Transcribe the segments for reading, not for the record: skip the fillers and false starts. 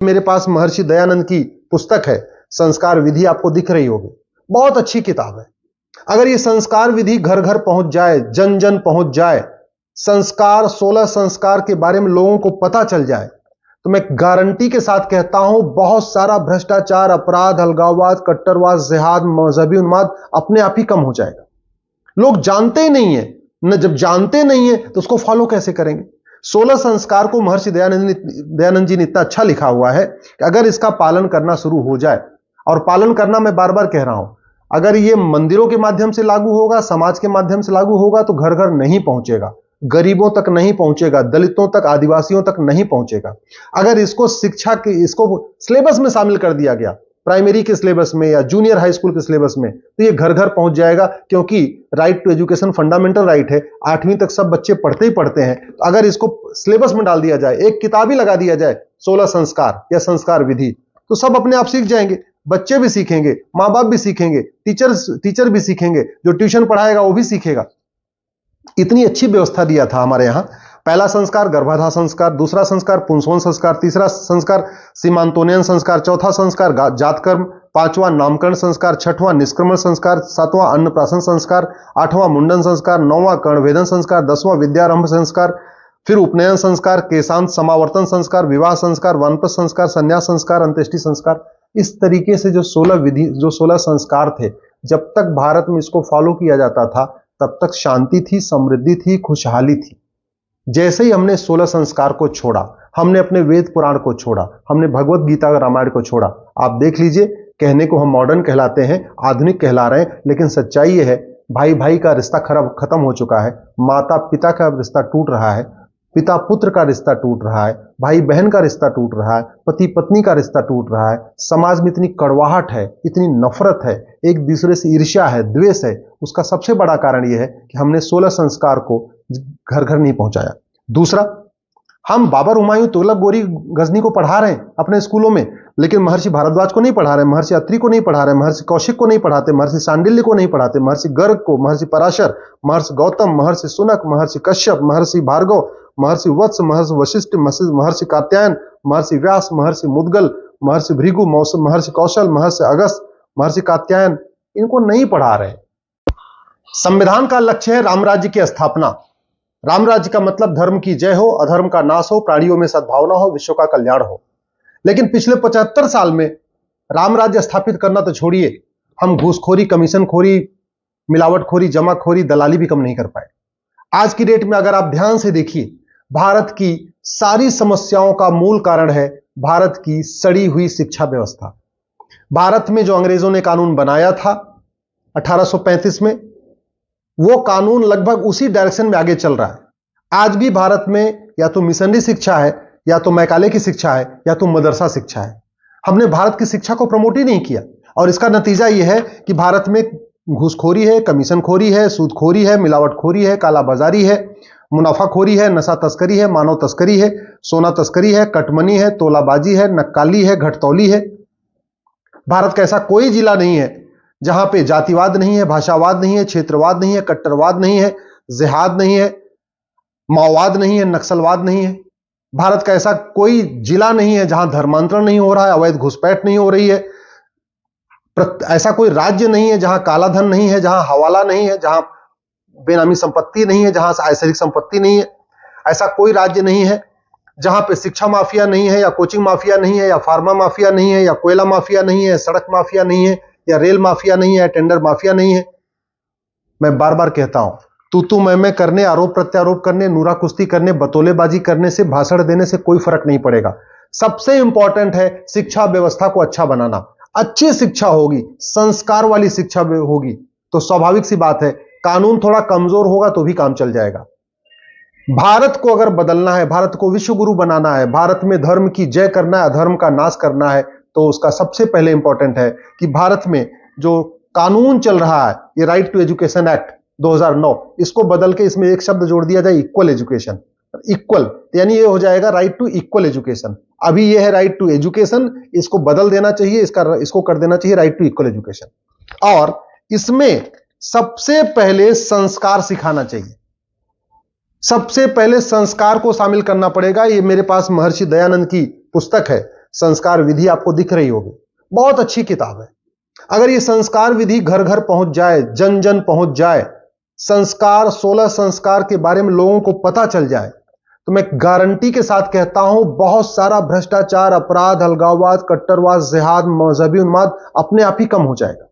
मेरे पास महर्षि दयानंद की पुस्तक है संस्कार विधि, आपको दिख रही होगी, बहुत अच्छी किताब है। अगर ये संस्कार विधि घर घर पहुंच जाए, जन जन पहुंच जाए, संस्कार 16 संस्कार के बारे में लोगों को पता चल जाए, तो मैं गारंटी के साथ कहता हूं बहुत सारा भ्रष्टाचार, अपराध, अलगाववाद, कट्टरवाद, जिहाद, मजहबी उन्माद अपने आप ही कम हो जाएगा। लोग जानते ही नहीं है न, जब जानते नहीं है तो उसको फॉलो कैसे करेंगे? 16 संस्कार को महर्षि दयानंद जी ने इतना अच्छा लिखा हुआ है कि अगर इसका पालन करना शुरू हो जाए, और पालन करना मैं बार बार कह रहा हूं, अगर ये मंदिरों के माध्यम से लागू होगा, समाज के माध्यम से लागू होगा, तो घर घर नहीं पहुंचेगा, गरीबों तक नहीं पहुंचेगा, दलितों तक, आदिवासियों तक नहीं पहुंचेगा। अगर इसको शिक्षा के, इसको सिलेबस में शामिल कर दिया गया, प्राइमरी के सिलेबस में या जूनियर हाई स्कूल के सिलेबस में, तो ये घर घर पहुंच जाएगा, क्योंकि right to education fundamental right है, 8वीं तक सब बच्चे पढ़ते ही पढ़ते हैं। तो अगर इसको सिलेबस में डाल दिया जाए, एक किताब ही लगा दिया जाए 16 संस्कार या संस्कार विधि, तो सब अपने आप सीख जाएंगे, बच्चे भी सीखेंगे, मां बाप भी सीखेंगे, टीचर भी सीखेंगे, जो ट्यूशन पढ़ाएगा वो भी सीखेगा। इतनी अच्छी व्यवस्था दिया था हमारे यहां। पहला संस्कार गर्भाधान संस्कार, दूसरा संस्कार पुंसवन संस्कार, तीसरा संस्कार सीमांतोनयन संस्कार, चौथा संस्कार जातकर्म, पांचवां नामकरण संस्कार, छठवां निष्क्रमण संस्कार, सातवां अन्नप्राशन संस्कार, आठवां मुंडन संस्कार, नौवां कर्णवेधन संस्कार, 10वां विद्यारंभ संस्कार, फिर उपनयन संस्कार, केशांत समावर्तन संस्कार, विवाह संस्कार, वानप्रस्थ संस्कार, संन्यास संस्कार, अंत्येष्टि संस्कार। इस तरीके से जो 16 संस्कार थे, जब तक भारत में इसको फॉलो किया जाता था तब तक शांति थी, समृद्धि थी, खुशहाली थी। जैसे ही हमने 16 संस्कार को छोड़ा, हमने अपने वेद पुराण को छोड़ा, हमने भगवत गीता रामायण को छोड़ा, आप देख लीजिए, कहने को हम मॉडर्न कहलाते हैं, आधुनिक कहला रहे हैं, लेकिन सच्चाई यह है भाई भाई का रिश्ता खत्म हो चुका है, माता पिता का रिश्ता टूट रहा है, पिता पुत्र का रिश्ता टूट रहा है, भाई बहन का रिश्ता टूट रहा है, पति पत्नी का रिश्ता टूट रहा है। समाज में इतनी कड़वाहट है, इतनी नफरत है, एक दूसरे से ईर्ष्या है, द्वेष है। उसका सबसे बड़ा कारण यह है कि हमने 16 संस्कार को घर घर नहीं पहुंचाया। दूसरा, हम बाबर, हुमायूं, तुगलक, गोरी, गजनी को पढ़ा रहे हैं अपने स्कूलों में, लेकिन महर्षि भारद्वाज को नहीं पढ़ा रहे, महर्षि अत्रि को नहीं पढ़ा रहे, महर्षि कौशिक को नहीं पढ़ाते, महर्षि सांडिल्य को नहीं पढ़ाते, महर्षि गर्ग को, महर्षि पराशर, महर्षि गौतम, महर्षि सुनक, महर्षि कश्यप, महर्षि भार्गव, महर्षि वत्स, महर्षि वशिष्ठ, महर्षि कात्यायन, महर्षि व्यास, महर्षि मुद्गल, महर्षि भृगु, महर्षि कौशल, महर्षि अगस्त, महर्षि कात्यायन, इनको नहीं पढ़ा रहे। संविधान का लक्ष्य है राम राज्य की स्थापना। राम राज्य का मतलब धर्म की जय हो, अधर्म का नाश हो, प्राणियों में सद्भावना हो, विश्व का कल्याण हो। लेकिन पिछले 75 साल में राम राज्य स्थापित करना तो छोड़िए, हम घूसखोरी, कमीशनखोरी, मिलावटखोरी, जमाखोरी, दलाली भी कम नहीं कर पाए। आज की डेट में अगर आप ध्यान से देखिए, भारत की सारी समस्याओं का मूल कारण है भारत की सड़ी हुई शिक्षा व्यवस्था। भारत में जो अंग्रेजों ने कानून बनाया था 1835 में, वो कानून लगभग उसी डायरेक्शन में आगे चल रहा है। आज भी भारत में या तो मिशनरी शिक्षा है, या तो मैकाले की शिक्षा है, या तो मदरसा शिक्षा है। हमने भारत की शिक्षा को प्रमोट ही नहीं किया, और इसका नतीजा यह है कि भारत में घूसखोरी है, कमीशनखोरी है, सूदखोरी है, मिलावटखोरी है, कालाबाजारी है, मुनाफाखोरी है, नशा तस्करी है, मानव तस्करी है, सोना तस्करी है, कटमनी है, तोलाबाजी है, नक्काली है, घटतौली है। भारत का ऐसा कोई जिला नहीं है जहां पे जातिवाद नहीं है, भाषावाद नहीं है, क्षेत्रवाद नहीं है, कट्टरवाद नहीं है, जिहाद नहीं है, माओवाद नहीं है, नक्सलवाद नहीं है। भारत का ऐसा कोई जिला नहीं है जहां धर्मांतरण नहीं हो रहा है, अवैध घुसपैठ नहीं हो रही है। ऐसा कोई राज्य नहीं है जहां काला धन नहीं है, जहां हवाला नहीं है, जहां बेनामी संपत्ति नहीं है, जहां ऐश्वरिक संपत्ति नहीं है। ऐसा कोई राज्य नहीं है जहां पे शिक्षा माफिया नहीं है, या कोचिंग माफिया नहीं है, या फार्मा माफिया नहीं है, या कोयला माफिया नहीं है, सड़क माफिया नहीं है, या रेल माफिया नहीं है, टेंडर माफिया नहीं है। मैं बार बार कहता हूं, तू मैं करने, आरोप प्रत्यारोप करने, नूरा कुश्ती करने, बतौलेबाजी करने से, भाषण देने से कोई फर्क नहीं पड़ेगा। सबसे इंपॉर्टेंट है शिक्षा व्यवस्था को अच्छा बनाना। अच्छी शिक्षा होगी, संस्कार वाली शिक्षा होगी, तो स्वाभाविक सी बात है कानून थोड़ा कमजोर होगा तो भी काम चल जाएगा। भारत को अगर बदलना है, भारत को विश्व गुरु बनाना है, भारत में धर्म की जय करना है, अधर्म का नाश करना है, तो उसका सबसे पहले इंपॉर्टेंट है कि भारत में जो कानून चल रहा है, ये राइट टू एजुकेशन एक्ट 2009, इसको बदल के इसमें एक शब्द जोड़ दिया जाए, इक्वल एजुकेशन। इक्वल यानी ये हो जाएगा राइट टू इक्वल एजुकेशन। अभी ये है राइट टू एजुकेशन, इसको बदल देना चाहिए, इसको कर देना चाहिए राइट टू इक्वल एजुकेशन। और इसमें सबसे पहले संस्कार सिखाना चाहिए, सबसे पहले संस्कार को शामिल करना पड़ेगा। ये मेरे पास महर्षि दयानंद की पुस्तक है संस्कार विधि आपको दिख रही होगी, बहुत अच्छी किताब है। अगर ये संस्कार विधि घर घर पहुंच जाए, जन जन पहुंच जाए, संस्कार 16 संस्कार के बारे में लोगों को पता चल जाए, तो मैं गारंटी के साथ कहता हूं बहुत सारा भ्रष्टाचार, अपराध, अलगाववाद, कट्टरवाद, जिहाद, मजहबी उन्माद अपने आप ही कम हो जाएगा।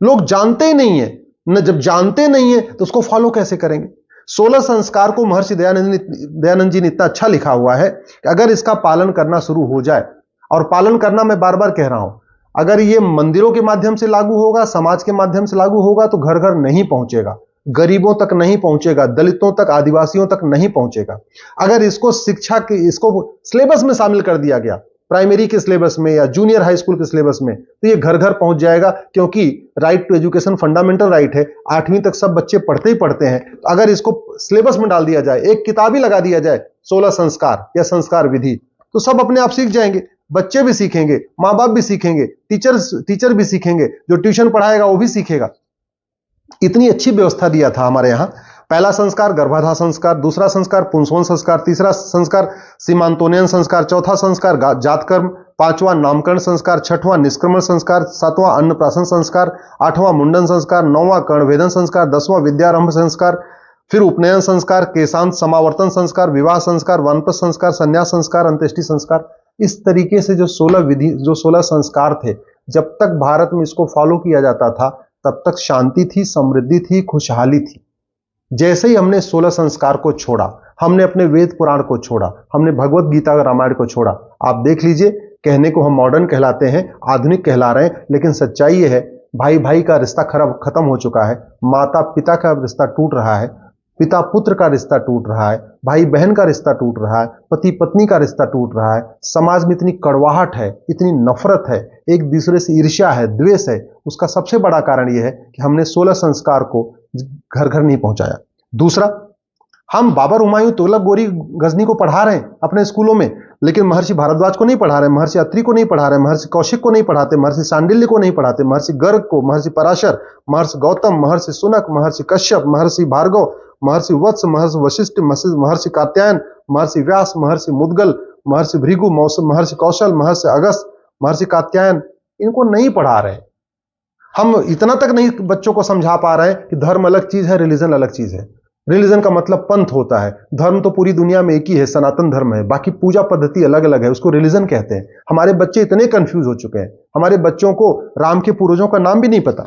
लोग जानते ही नहीं है न, जब जानते नहीं है तो उसको फॉलो कैसे करेंगे? 16 संस्कार को महर्षि दयानंद जी ने इतना अच्छा लिखा हुआ है कि अगर इसका पालन करना शुरू हो जाए, और पालन करना मैं बार बार कह रहा हूं, अगर ये मंदिरों के माध्यम से लागू होगा, समाज के माध्यम से लागू होगा, तो घर घर नहीं पहुंचेगा, गरीबों तक नहीं पहुंचेगा, दलितों तक, आदिवासियों तक नहीं पहुंचेगा। अगर इसको शिक्षा के, इसको सिलेबस में शामिल कर दिया गया, प्राइमरी के सिलेबस में या जूनियर हाई स्कूल के सिलेबस में, तो ये घर घर पहुंच जाएगा, क्योंकि right to education fundamental right है, 8वीं तक सब बच्चे पढ़ते ही पढ़ते हैं। तो अगर इसको सिलेबस में डाल दिया जाए, एक किताब ही लगा दिया जाए 16 संस्कार या संस्कार विधि, तो सब अपने आप सीख जाएंगे, बच्चे भी सीखेंगे, मां बाप भी सीखेंगे, टीचर भी सीखेंगे, जो ट्यूशन पढ़ाएगा वो भी सीखेगा। इतनी अच्छी व्यवस्था दिया था हमारे यहां। पहला संस्कार गर्भाधान संस्कार, दूसरा संस्कार पुंसवन संस्कार, तीसरा संस्कार सीमांतोनयन संस्कार, चौथा संस्कार जातकर्म, पांचवा नामकरण संस्कार, छठवां निष्क्रमण संस्कार, सातवां अन्नप्राशन संस्कार, आठवां मुंडन संस्कार, नौवां कर्णवेदन संस्कार, 10वां विद्यारंभ संस्कार, फिर उपनयन संस्कार, केशांत समावर्तन संस्कार, विवाह संस्कार, वानप्रस्थ संस्कार, संन्यास संस्कार, अंत्येष्टि संस्कार। इस तरीके से जो 16 संस्कार थे, जब तक भारत में इसको फॉलो किया जाता था तब तक शांति थी, समृद्धि थी, खुशहाली थी। जैसे ही हमने 16 संस्कार को छोड़ा, हमने अपने वेद पुराण को छोड़ा, हमने भगवत गीता रामायण को छोड़ा, आप देख लीजिए, कहने को हम मॉडर्न कहलाते हैं, आधुनिक कहला रहे हैं, लेकिन सच्चाई यह है भाई भाई का रिश्ता खत्म हो चुका है, माता पिता का रिश्ता टूट रहा है, पिता पुत्र का रिश्ता टूट रहा है, भाई बहन का रिश्ता टूट रहा है, पति पत्नी का रिश्ता टूट रहा है। समाज में इतनी कड़वाहट है, इतनी नफरत है, एक दूसरे से ईर्ष्या है, द्वेष है। उसका सबसे बड़ा कारण यह है कि हमने 16 संस्कार को घर घर नहीं पहुंचाया। दूसरा, हम बाबर, हुमायूं, तुगलक, गोरी, गजनी को पढ़ा रहे हैं अपने स्कूलों में, लेकिन महर्षि भारद्वाज को नहीं पढ़ा रहे, महर्षि अत्रि को नहीं पढ़ा रहे, महर्षि कौशिक को नहीं पढ़ाते, महर्षि सांडिल्य को नहीं पढ़ाते, महर्षि गर्ग को, महर्षि पराशर, महर्षि गौतम, महर्षि सुनक, महर्षि कश्यप, महर्षि भार्गव, महर्षि वत्स, महर्षि वशिष्ठ, महर्षि कात्यायन, महर्षि व्यास, महर्षि मुद्गल, महर्षि भृगु, महर्षि कौशल, महर्षि अगस्त, महर्षि कात्यायन, इनको नहीं पढ़ा रहे। हम इतना तक नहीं बच्चों को समझा पा रहे हैं कि धर्म अलग चीज है, रिलीजन अलग चीज है। रिलीजन का मतलब पंथ होता है, धर्म तो पूरी दुनिया में एक ही है, सनातन धर्म है, बाकी पूजा पद्धति अलग अलग है, उसको रिलीजन कहते हैं। हमारे बच्चे इतने कंफ्यूज हो चुके हैं, हमारे बच्चों को राम के पूर्वजों का नाम भी नहीं पता।